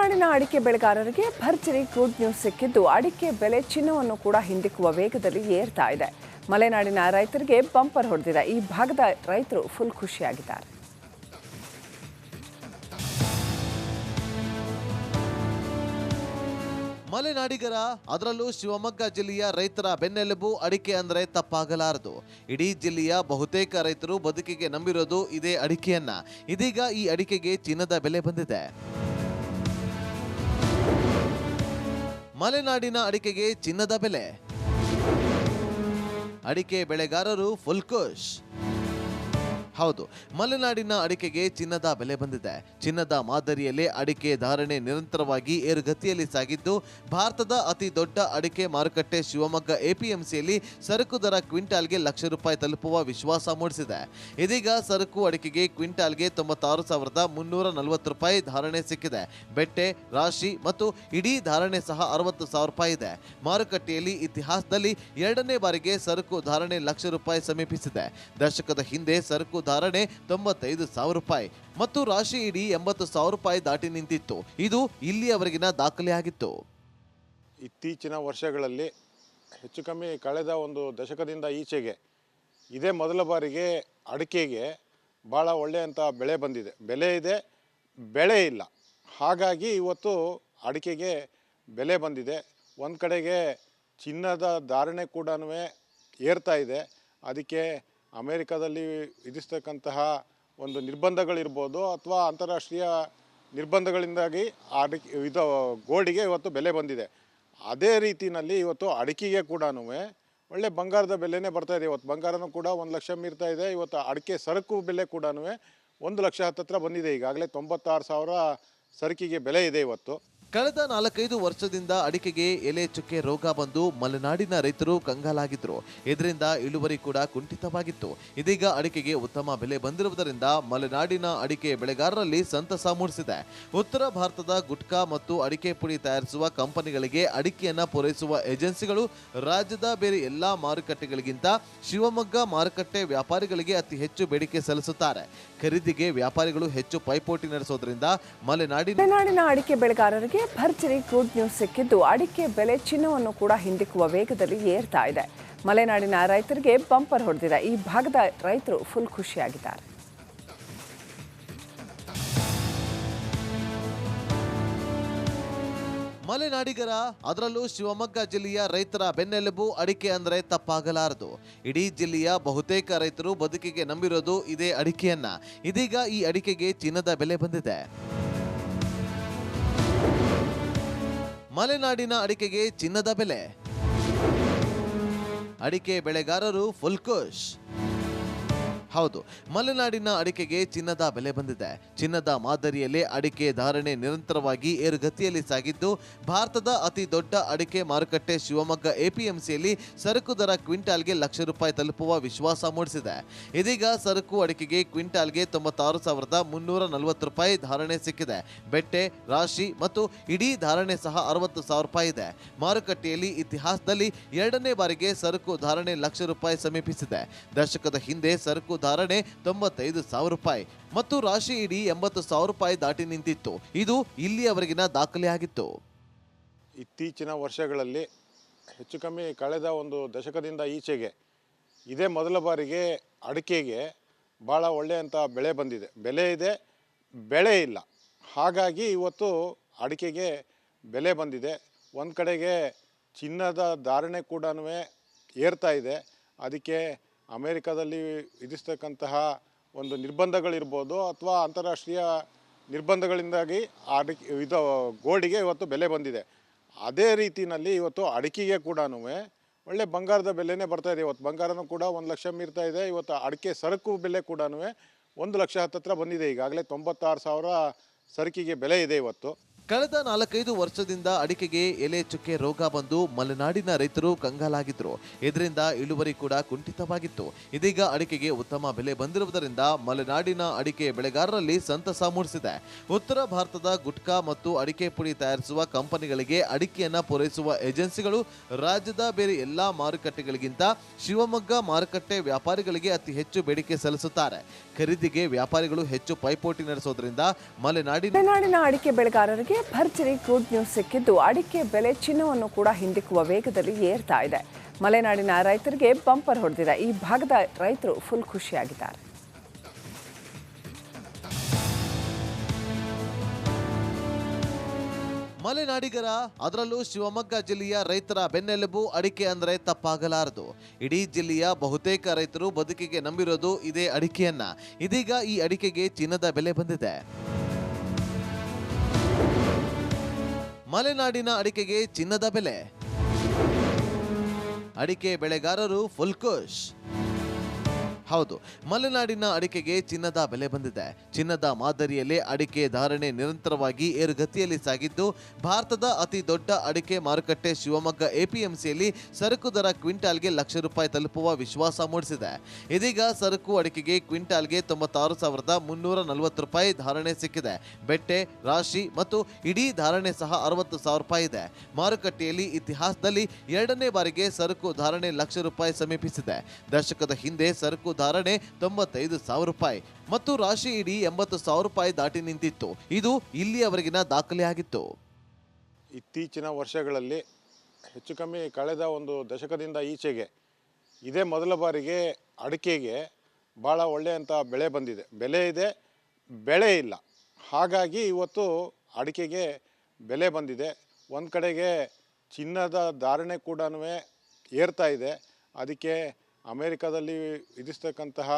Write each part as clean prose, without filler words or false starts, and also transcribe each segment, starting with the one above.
ಮಲೆನಾಡಿನ ಅಡಿಕೆ ಬೆಳೆಗಾರರಿಗೆ ಭರ್ಜರಿ ಗುಡ್ ನ್ಯೂಸ್ ಸಿಕ್ಕಿದ್ದು ಅಡಿಕೆ ಬೆಲೆ ಚಿನ್ನವನ್ನು ಕೂಡ ಹಿಂದಿಕ್ಕುವ ವೇಗದಲ್ಲಿ ಏರ್ತಾ ಇದೆ. ಮಲೆನಾಡಿನ ರೈತರಿಗೆ ಬಂಪರ್ ಹೊಡೆದಿದೆ. ಈ ಭಾಗದ ರೈತರು ಫುಲ್ ಖುಷಿಯಾಗಿದ್ದಾರೆ. ಮಲೆನಾಡಿಗರ ಅದರಲ್ಲೂ ಶಿವಮೊಗ್ಗ ಜಿಲ್ಲೆಯ ರೈತರ ಬೆನ್ನೆಲುಬು ಅಡಿಕೆ ಅಂದರೆ ತಪ್ಪಾಗಲಾರದು. ಇಡೀ ಜಿಲ್ಲೆಯ ಬಹುತೇಕ ರೈತರು ಬದುಕಿಗೆ ನಂಬಿರೋದು ಇದೇ ಅಡಿಕೆಯನ್ನ. ಇದೀಗ ಈ ಅಡಿಕೆಗೆ ಚಿನ್ನದ ಬೆಲೆ ಬಂದಿದೆ. ಮಲೆನಾಡಿನ ಅಡಿಕೆಗೆ ಚಿನ್ನದ ಬೆಲೆ. ಅಡಿಕೆ ಬೆಳೆಗಾರರು ಫುಲ್ ಖುಷ್. ಹೌದು, ಮಲೆನಾಡಿನ ಅಡಿಕೆಗೆ ಚಿನ್ನದ ಬೆಲೆ ಬಂದಿದೆ. ಚಿನ್ನದ ಮಾದರಿಯಲ್ಲೇ ಅಡಿಕೆ ಧಾರಣೆ ನಿರಂತರವಾಗಿ ಏರುಗತಿಯಲ್ಲಿ ಸಾಗಿದ್ದು, ಭಾರತದ ಅತಿ ದೊಡ್ಡ ಅಡಿಕೆ ಮಾರುಕಟ್ಟೆ ಶಿವಮೊಗ್ಗ ಎಪಿಎಂಸಿಯಲ್ಲಿ ಸರಕು ದರ ಕ್ವಿಂಟಾಲ್ಗೆ ₹1,00,000 ತಲುಪುವ ವಿಶ್ವಾಸ ಮೂಡಿಸಿದೆ. ಇದೀಗ ಸರಕು ಅಡಿಕೆಗೆ ಕ್ವಿಂಟಾಲ್ಗೆ ₹96,340 ಧಾರಣೆ ಸಿಕ್ಕಿದೆ. ಬೆಟ್ಟೆ, ರಾಶಿ ಮತ್ತು ಇಡೀ ಧಾರಣೆ ಸಹ ₹60,000 ಇದೆ. ಮಾರುಕಟ್ಟೆಯಲ್ಲಿ ಇತಿಹಾಸದಲ್ಲಿ ಎರಡನೇ ಬಾರಿಗೆ ಸರಕು ಧಾರಣೆ ₹1,00,000 ಸಮೀಪಿಸಿದೆ. ದಶಕದ ಹಿಂದೆ ಸರಕು ಧಾರಣೆ ₹95,000 ಮತ್ತು ರಾಶಿ ಇಡೀ ₹80,000 ದಾಟಿ ನಿಂತಿತ್ತು. ಇದು ಇಲ್ಲಿಯವರೆಗಿನ ದಾಖಲೆಯಾಗಿತ್ತು. ಇತ್ತೀಚಿನ ವರ್ಷಗಳಲ್ಲಿ ಹೆಚ್ಚು ಕಮ್ಮಿ ಕಳೆದ ಒಂದು ದಶಕದಿಂದ ಈಚೆಗೆ ಇದೇ ಮೊದಲ ಬಾರಿಗೆ ಅಡಿಕೆಗೆ ಭಾಳ ಒಳ್ಳೆಯಂಥ ಬೆಳೆ ಬಂದಿದೆ. ಬೆಲೆ ಇದೆ, ಬೆಳೆ ಇಲ್ಲ. ಹಾಗಾಗಿ ಇವತ್ತು ಅಡಿಕೆಗೆ ಬೆಲೆ ಬಂದಿದೆ. ಒಂದು ಕಡೆಗೆ ಚಿನ್ನದ ಧಾರಣೆ ಕೂಡ ಏರ್ತಾ ಇದೆ. ಅದಕ್ಕೆ ಅಮೇರಿಕಾದಲ್ಲಿ ವಿಧಿಸ್ತಕ್ಕಂತಹ ಒಂದು ನಿರ್ಬಂಧಗಳಿರ್ಬೋದು ಅಥವಾ ಅಂತಾರಾಷ್ಟ್ರೀಯ ನಿರ್ಬಂಧಗಳಿಂದಾಗಿ ಗೋಲ್ಡಿಗೆ ಇವತ್ತು ಬೆಲೆ ಬಂದಿದೆ. ಅದೇ ರೀತಿಯಲ್ಲಿ ಇವತ್ತು ಅಡಿಕೆಗೆ ಕೂಡ ಒಳ್ಳೆ ಬಂಗಾರದ ಬೆಲೆನೇ ಬರ್ತಾಯಿದೆ. ಇವತ್ತು ಬಂಗಾರನೂ ಕೂಡ 1,00,000 ಮೀರ್ತಾ ಇದೆ. ಇವತ್ತು ಅಡಿಕೆ ಸರಕು ಬೆಲೆ ಕೂಡ 1,00,000 ಹತ್ತಿರ ಬಂದಿದೆ. ಈಗಾಗಲೇ 96,000 ಸರಕಿಗೆ ಬೆಲೆ ಇದೆ ಇವತ್ತು. ಕಳೆದ 4-5 ವರ್ಷದಿಂದ ಅಡಿಕೆಗೆ ಎಲೆ ಚುಕ್ಕೆ ರೋಗ ಬಂದು ಮಲೆನಾಡಿನ ರೈತರು ಕಂಗಾಲಾಗಿದ್ರು. ಇದರಿಂದ ಇಳುವರಿ ಕೂಡ ಕುಂಠಿತವಾಗಿತ್ತು. ಇದೀಗ ಅಡಿಕೆಗೆ ಉತ್ತಮ ಬೆಲೆ ಬಂದಿರುವುದರಿಂದ ಮಲೆನಾಡಿನ ಅಡಿಕೆ ಬೆಳೆಗಾರರಲ್ಲಿ ಸಂತಸ ಮೂಡಿಸಿದೆ. ಉತ್ತರ ಭಾರತದ ಗುಟ್ಕಾ ಮತ್ತು ಅಡಿಕೆ ಪುಡಿ ತಯಾರಿಸುವ ಕಂಪನಿಗಳಿಗೆ ಅಡಿಕೆಯನ್ನ ಪೂರೈಸುವ ಏಜೆನ್ಸಿಗಳು ರಾಜ್ಯದ ಬೇರೆ ಎಲ್ಲಾ ಮಾರುಕಟ್ಟೆಗಳಿಗಿಂತ ಶಿವಮೊಗ್ಗ ಮಾರುಕಟ್ಟೆ ವ್ಯಾಪಾರಿಗಳಿಗೆ ಅತಿ ಹೆಚ್ಚು ಬೇಡಿಕೆ ಸಲ್ಲಿಸುತ್ತಾರೆ. ಖರೀದಿಗೆ ವ್ಯಾಪಾರಿಗಳು ಹೆಚ್ಚು ಪೈಪೋಟಿ ನಡೆಸೋದ್ರಿಂದ ಮಲೆನಾಡಿನ ಅಡಿಕೆ ಬೆಳೆಗಾರರಿಗೆ ಭರ್ಜರಿ ಗುಡ್ ನ್ಯೂಸ್ ಸಿಕ್ಕಿದ್ದು ಅಡಿಕೆ ಬೆಲೆ ಚಿನ್ನವನ್ನು ಕೂಡ ಹಿಂದಿಕ್ಕುವ ವೇಗದಲ್ಲಿ ಏರ್ತಾ ಇದೆ. ಮಲೆನಾಡಿನ ರೈತರಿಗೆ ಬಂಪರ್ ಹೊಡೆದಿದೆ. ಈ ಭಾಗದ ರೈತರು ಫುಲ್ ಖುಷಿಯಾಗಿದ್ದಾರೆ. ಮಲೆನಾಡಿಗರ ಅದರಲ್ಲೂ ಶಿವಮೊಗ್ಗ ಜಿಲ್ಲೆಯ ರೈತರ ಬೆನ್ನೆಲುಬು ಅಡಿಕೆ ಅಂದರೆ ತಪ್ಪಾಗಲಾರದು. ಇಡೀ ಜಿಲ್ಲೆಯ ಬಹುತೇಕ ರೈತರು ಬದುಕಿಗೆ ನಂಬಿರೋದು ಇದೇ ಅಡಿಕೆಯನ್ನ. ಇದೀಗ ಈ ಅಡಿಕೆಗೆ ಚಿನ್ನದ ಬೆಲೆ ಬಂದಿದೆ. ಮಲೆನಾಡಿನ ಅಡಿಕೆಗೆ ಚಿನ್ನದ ಬೆಲೆ. ಅಡಿಕೆ ಬೆಳೆಗಾರರು ಫುಲ್ ಖುಷ್. ಹೌದು, ಮಲೆನಾಡಿನ ಅಡಿಕೆಗೆ ಚಿನ್ನದ ಬೆಲೆ ಬಂದಿದೆ. ಚಿನ್ನದ ಮಾದರಿಯಲ್ಲೇ ಅಡಿಕೆ ಧಾರಣೆ ನಿರಂತರವಾಗಿ ಏರುಗತಿಯಲ್ಲಿ ಸಾಗಿದ್ದು, ಭಾರತದ ಅತಿ ದೊಡ್ಡ ಅಡಿಕೆ ಮಾರುಕಟ್ಟೆ ಶಿವಮೊಗ್ಗ ಎಪಿಎಂಸಿಯಲ್ಲಿ ಸರಕು ದರ ಕ್ವಿಂಟಾಲ್ಗೆ ₹1,00,000 ತಲುಪುವ ವಿಶ್ವಾಸ ಮೂಡಿಸಿದೆ. ಇದೀಗ ಸರಕು ಅಡಿಕೆಗೆ ಕ್ವಿಂಟಾಲ್ಗೆ ₹96,340 ಧಾರಣೆ ಸಿಕ್ಕಿದೆ. ಬೆಟ್ಟೆ, ರಾಶಿ ಮತ್ತು ಇಡೀ ಧಾರಣೆ ಸಹ ₹60,000 ಇದೆ. ಮಾರುಕಟ್ಟೆಯಲ್ಲಿ ಇತಿಹಾಸದಲ್ಲಿ ಎರಡನೇ ಬಾರಿಗೆ ಸರಕು ಧಾರಣೆ ₹1,00,000 ಸಮೀಪಿಸಿದೆ. ದಶಕದ ಹಿಂದೆ ಸರಕು ಧಾರಣೆ ₹95,000 ಮತ್ತು ರಾಶಿ ಇಡೀ ₹80,000 ದಾಟಿ ನಿಂತಿತ್ತು. ಇದು ಇಲ್ಲಿಯವರೆಗಿನ ದಾಖಲೆಯಾಗಿತ್ತು. ಇತ್ತೀಚಿನ ವರ್ಷಗಳಲ್ಲಿ ಹೆಚ್ಚು ಕಮ್ಮಿ ಕಳೆದ ಒಂದು ದಶಕದಿಂದ ಈಚೆಗೆ ಇದೇ ಮೊದಲ ಬಾರಿಗೆ ಅಡಿಕೆಗೆ ಭಾಳ ಒಳ್ಳೆಯಂಥ ಬೆಳೆ ಬಂದಿದೆ. ಬೆಲೆ ಇದೆ, ಬೆಳೆ ಇಲ್ಲ. ಹಾಗಾಗಿ ಇವತ್ತು ಅಡಿಕೆಗೆ ಬೆಲೆ ಬಂದಿದೆ. ಒಂದು ಕಡೆಗೆ ಚಿನ್ನದ ಧಾರಣೆ ಕೂಡ ಏರ್ತಾ ಇದೆ. ಅದಕ್ಕೆ ಅಮೇರಿಕಾದಲ್ಲಿ ವಿಧಿಸ್ತಕ್ಕಂತಹ ಒಂದು ನಿರ್ಬಂಧಗಳಿರ್ಬೋದು ಅಥವಾ ಅಂತಾರಾಷ್ಟ್ರೀಯ ನಿರ್ಬಂಧಗಳಿಂದಾಗಿ ಗೋಲ್ಡಿಗೆ ಇವತ್ತು ಬೆಲೆ ಬಂದಿದೆ. ಅದೇ ರೀತಿಯಲ್ಲಿ ಇವತ್ತು ಅಡಿಕೆಗೆ ಕೂಡ ಒಳ್ಳೆ ಬಂಗಾರದ ಬೆಲೆನೇ ಬರ್ತಾಯಿದೆ. ಇವತ್ತು ಬಂಗಾರನೂ ಕೂಡ 1,00,000 ಮೀರ್ತಾ ಇದೆ. ಇವತ್ತು ಅಡಿಕೆ ಸರಕು ಬೆಲೆ ಕೂಡ 1,00,000 ಹತ್ತಿರ ಬಂದಿದೆ. ಈಗಾಗಲೇ 96,000 ಸರಕಿಗೆ ಬೆಲೆ ಇದೆ ಇವತ್ತು. ಕಳೆದ 4-5 ವರ್ಷದಿಂದ ಅಡಿಕೆಗೆ ಎಲೆ ಚುಕ್ಕೆ ರೋಗ ಬಂದು ಮಲೆನಾಡಿನ ರೈತರು ಕಂಗಾಲಾಗಿದ್ರು. ಇದರಿಂದ ಇಳುವರಿ ಕೂಡ ಕುಂಠಿತವಾಗಿತ್ತು. ಇದೀಗ ಅಡಿಕೆಗೆ ಉತ್ತಮ ಬೆಲೆ ಬಂದಿರುವುದರಿಂದ ಮಲೆನಾಡಿನ ಅಡಿಕೆ ಬೆಳೆಗಾರರಲ್ಲಿ ಸಂತಸ ಮೂಡಿಸಿದೆ. ಉತ್ತರ ಭಾರತದ ಗುಟ್ಕಾ ಮತ್ತು ಅಡಿಕೆ ಪುಡಿ ತಯಾರಿಸುವ ಕಂಪನಿಗಳಿಗೆ ಅಡಿಕೆಯನ್ನ ಪೂರೈಸುವ ಏಜೆನ್ಸಿಗಳು ರಾಜ್ಯದ ಬೇರೆ ಎಲ್ಲಾ ಮಾರುಕಟ್ಟೆಗಳಿಗಿಂತ ಶಿವಮೊಗ್ಗ ಮಾರುಕಟ್ಟೆ ವ್ಯಾಪಾರಿಗಳಿಗೆ ಅತಿ ಹೆಚ್ಚು ಬೇಡಿಕೆ ಸಲ್ಲಿಸುತ್ತಾರೆ. ಖರೀದಿಗೆ ವ್ಯಾಪಾರಿಗಳು ಹೆಚ್ಚು ಪೈಪೋಟಿ ನಡೆಸೋದ್ರಿಂದ ಮಲೆನಾಡಿನ ಅಡಿಕೆ ಬೆಳೆಗಾರರಿಗೆ ಭರ್ಜರಿ ಗುಡ್ ನ್ಯೂಸ್ ಸಿಕ್ಕಿದ್ದು ಅಡಿಕೆ ಬೆಲೆ ಚಿನ್ನವನ್ನು ಕೂಡ ಹಿಂದಿಕ್ಕುವ ವೇಗದಲ್ಲಿ ಏರ್ತಾ ಇದೆ. ಮಲೆನಾಡಿನ ರೈತರಿಗೆ ಬಂಪರ್ ಹೊಡೆದಿದೆ. ಈ ಭಾಗದ ರೈತರು ಫುಲ್ ಖುಷಿಯಾಗಿದ್ದಾರೆ. ಮಲೆನಾಡಿಗರ ಅದರಲ್ಲೂ ಶಿವಮೊಗ್ಗ ಜಿಲ್ಲೆಯ ರೈತರ ಬೆನ್ನೆಲುಬು ಅಡಿಕೆ ಅಂದರೆ ತಪ್ಪಾಗಲಾರದು. ಇಡೀ ಜಿಲ್ಲೆಯ ಬಹುತೇಕ ರೈತರು ಬದುಕಿಗೆ ನಂಬಿರೋದು ಇದೇ ಅಡಿಕೆಯನ್ನ. ಇದೀಗ ಈ ಅಡಿಕೆಗೆ ಚಿನ್ನದ ಬೆಲೆ ಬಂದಿದೆ. ಮಲೆನಾಡಿನ ಅಡಿಕೆಗೆ ಚಿನ್ನದ ಬೆಲೆ. ಅಡಿಕೆ ಬೆಳೆಗಾರರು ಫುಲ್ ಖುಷ್. ಹೌದು, ಮಲೆನಾಡಿನ ಅಡಿಕೆಗೆ ಚಿನ್ನದ ಬೆಲೆ ಬಂದಿದೆ. ಚಿನ್ನದ ಮಾದರಿಯಲ್ಲೇ ಅಡಿಕೆ ಧಾರಣೆ ನಿರಂತರವಾಗಿ ಏರುಗತಿಯಲ್ಲಿ ಸಾಗಿದ್ದು, ಭಾರತದ ಅತಿ ದೊಡ್ಡ ಅಡಿಕೆ ಮಾರುಕಟ್ಟೆ ಶಿವಮೊಗ್ಗ ಎಪಿಎಂಸಿಯಲ್ಲಿ ಸರಕು ದರ ಕ್ವಿಂಟಾಲ್ಗೆ ₹1,00,000 ತಲುಪುವ ವಿಶ್ವಾಸ ಮೂಡಿಸಿದೆ. ಇದೀಗ ಸರಕು ಅಡಿಕೆಗೆ ಕ್ವಿಂಟಾಲ್ಗೆ ₹96,340 ಧಾರಣೆ ಸಿಕ್ಕಿದೆ. ಬೆಟ್ಟೆ, ರಾಶಿ ಮತ್ತು ಇಡೀ ಧಾರಣೆ ಸಹ ₹60,000 ಇದೆ. ಮಾರುಕಟ್ಟೆಯಲ್ಲಿ ಇತಿಹಾಸದಲ್ಲಿ ಎರಡನೇ ಬಾರಿಗೆ ಸರಕು ಧಾರಣೆ ₹1,00,000 ಸಮೀಪಿಸಿದೆ. ದಶಕದ ಹಿಂದೆ ಸರಕು ಧಾರಣೆ ₹95,000 ಮತ್ತು ರಾಶಿ ಇಡೀ ₹80,000 ದಾಟಿ ನಿಂತಿತ್ತು. ಇದು ಇಲ್ಲಿಯವರೆಗಿನ ದಾಖಲೆಯಾಗಿತ್ತು. ಇತ್ತೀಚಿನ ವರ್ಷಗಳಲ್ಲಿ ಹೆಚ್ಚು ಕಮ್ಮಿ ಕಳೆದ ಒಂದು ದಶಕದಿಂದ ಈಚೆಗೆ ಇದೇ ಮೊದಲ ಬಾರಿಗೆ ಅಡಿಕೆಗೆ ಭಾಳ ಒಳ್ಳೆಯಂಥ ಬೆಳೆ ಬಂದಿದೆ. ಬೆಲೆ ಇದೆ, ಬೆಳೆ ಇಲ್ಲ. ಹಾಗಾಗಿ ಇವತ್ತು ಅಡಿಕೆಗೆ ಬೆಲೆ ಬಂದಿದೆ. ಒಂದು ಕಡೆಗೆ ಚಿನ್ನದ ಧಾರಣೆ ಕೂಡ ಏರ್ತಾ ಇದೆ. ಅದಕ್ಕೆ ಅಮೇರಿಕಾದಲ್ಲಿ ವಿಧಿಸ್ತಕ್ಕಂತಹ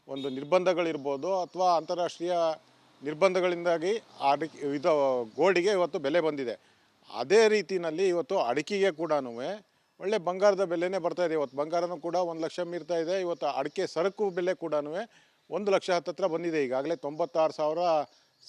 ಒಂದು ನಿರ್ಬಂಧಗಳಿರ್ಬೋದು ಅಥವಾ ಅಂತಾರಾಷ್ಟ್ರೀಯ ನಿರ್ಬಂಧಗಳಿಂದಾಗಿ ಇದು ಗೋಲ್ಡಿಗೆ ಇವತ್ತು ಬೆಲೆ ಬಂದಿದೆ. ಅದೇ ರೀತಿಯಲ್ಲಿ ಇವತ್ತು ಅಡಿಕೆಗೆ ಕೂಡ ಒಳ್ಳೆ ಬಂಗಾರದ ಬೆಲೆನೇ ಬರ್ತಾ ಇದೆ. ಇವತ್ತು ಬಂಗಾರನೂ ಕೂಡ 1,00,000 ಮೀರ್ತಾ ಇದೆ. ಇವತ್ತು ಅಡಿಕೆ ಸರಕು ಬೆಲೆ ಕೂಡ 1,00,000 ಹತ್ತಿರ ಬಂದಿದೆ. ಈಗಾಗಲೇ 96,000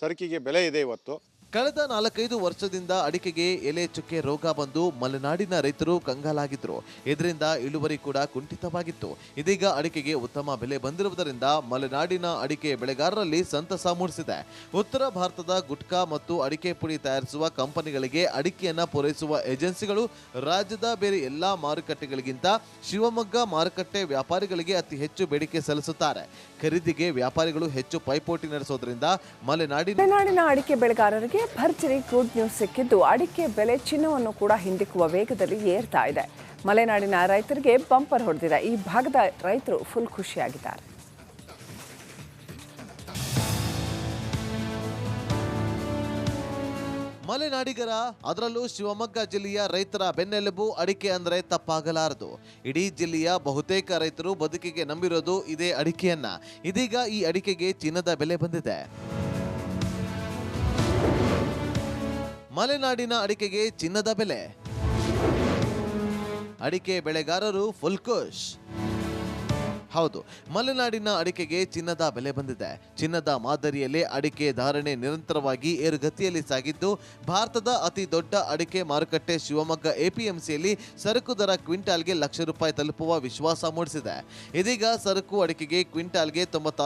ಸರಕಿಗೆ ಬೆಲೆ ಇದೆ ಇವತ್ತು. ಕಳೆದ 4-5 ವರ್ಷದಿಂದ ಅಡಿಕೆಗೆ ಎಲೆ ಚುಕ್ಕೆ ರೋಗ ಬಂದು ಮಲೆನಾಡಿನ ರೈತರು ಕಂಗಾಲಾಗಿದ್ರು. ಇದರಿಂದ ಇಳುವರಿ ಕೂಡ ಕುಂಠಿತವಾಗಿತ್ತು. ಇದೀಗ ಅಡಿಕೆಗೆ ಉತ್ತಮ ಬೆಲೆ ಬಂದಿರುವುದರಿಂದ ಮಲೆನಾಡಿನ ಅಡಿಕೆ ಬೆಳೆಗಾರರಲ್ಲಿ ಸಂತಸ ಮೂಡಿಸಿದೆ. ಉತ್ತರ ಭಾರತದ ಗುಟ್ಕಾ ಮತ್ತು ಅಡಿಕೆ ಪುಡಿ ತಯಾರಿಸುವ ಕಂಪನಿಗಳಿಗೆ ಅಡಿಕೆಯನ್ನ ಪೂರೈಸುವ ಏಜೆನ್ಸಿಗಳು ರಾಜ್ಯದ ಬೇರೆ ಎಲ್ಲಾ ಮಾರುಕಟ್ಟೆಗಳಿಗಿಂತ ಶಿವಮೊಗ್ಗ ಮಾರುಕಟ್ಟೆ ವ್ಯಾಪಾರಿಗಳಿಗೆ ಅತಿ ಹೆಚ್ಚು ಬೇಡಿಕೆ ಸಲ್ಲಿಸುತ್ತಾರೆ. ಖರೀದಿಗೆ ವ್ಯಾಪಾರಿಗಳು ಹೆಚ್ಚು ಪೈಪೋಟಿ ನಡೆಸೋದ್ರಿಂದ ಮಲೆನಾಡಿನ ಅಡಿಕೆ ಬೆಳೆಗಾರರಿಗೆ ಭರ್ಜರಿ ಗುಡ್ ನ್ಯೂಸ್ ಸಿಕ್ಕಿದ್ದು ಅಡಿಕೆ ಬೆಲೆ ಚಿನ್ನವನ್ನು ಕೂಡ ಹಿಂದಿಕ್ಕುವ ವೇಗದಲ್ಲಿ ಏರ್ತಾ ಇದೆ. ಮಲೆನಾಡಿನ ರೈತರಿಗೆ ಬಂಪರ್ ಹೊಡೆದಿದೆ. ಈ ಭಾಗದ ರೈತರು ಫುಲ್ ಖುಷಿಯಾಗಿದ್ದಾರೆ. ಮಲೆನಾಡಿಗರ ಅದರಲ್ಲೂ ಶಿವಮೊಗ್ಗ ಜಿಲ್ಲೆಯ ರೈತರ ಬೆನ್ನೆಲುಬು ಅಡಿಕೆ ಅಂದರೆ ತಪ್ಪಾಗಲಾರದು. ಇಡೀ ಜಿಲ್ಲೆಯ ಬಹುತೇಕ ರೈತರು ಬದುಕಿಗೆ ನಂಬಿರೋದು ಇದೇ ಅಡಿಕೆಯನ್ನ. ಇದೀಗ ಈ ಅಡಿಕೆಗೆ ಚಿನ್ನದ ಬೆಲೆ ಬಂದಿದೆ. ಮಲೆನಾಡಿನ ಅಡಿಕೆಗೆ ಚಿನ್ನದ ಬೆಲೆ. ಅಡಿಕೆ ಬೆಳೆಗಾರರು ಫುಲ್ ಖುಷ್. ಹೌದು, ಮಲೆನಾಡಿನ ಅಡಿಕೆಗೆ ಚಿನ್ನದ ಬೆಲೆ ಬಂದಿದೆ. ಚಿನ್ನದ ಮಾದರಿಯಲ್ಲೇ ಅಡಿಕೆ ಧಾರಣೆ ನಿರಂತರವಾಗಿ ಏರುಗತಿಯಲ್ಲಿ ಸಾಗಿದ್ದು, ಭಾರತದ ಅತಿ ದೊಡ್ಡ ಅಡಿಕೆ ಮಾರುಕಟ್ಟೆ ಶಿವಮೊಗ್ಗ ಎಪಿಎಂಸಿಯಲ್ಲಿ ಸರಕು ದರ ಕ್ವಿಂಟಾಲ್ಗೆ ₹1,00,000 ತಲುಪುವ ವಿಶ್ವಾಸ ಮೂಡಿಸಿದೆ. ಇದೀಗ ಸರಕು ಅಡಿಕೆಗೆ ಕ್ವಿಂಟಾಲ್ಗೆ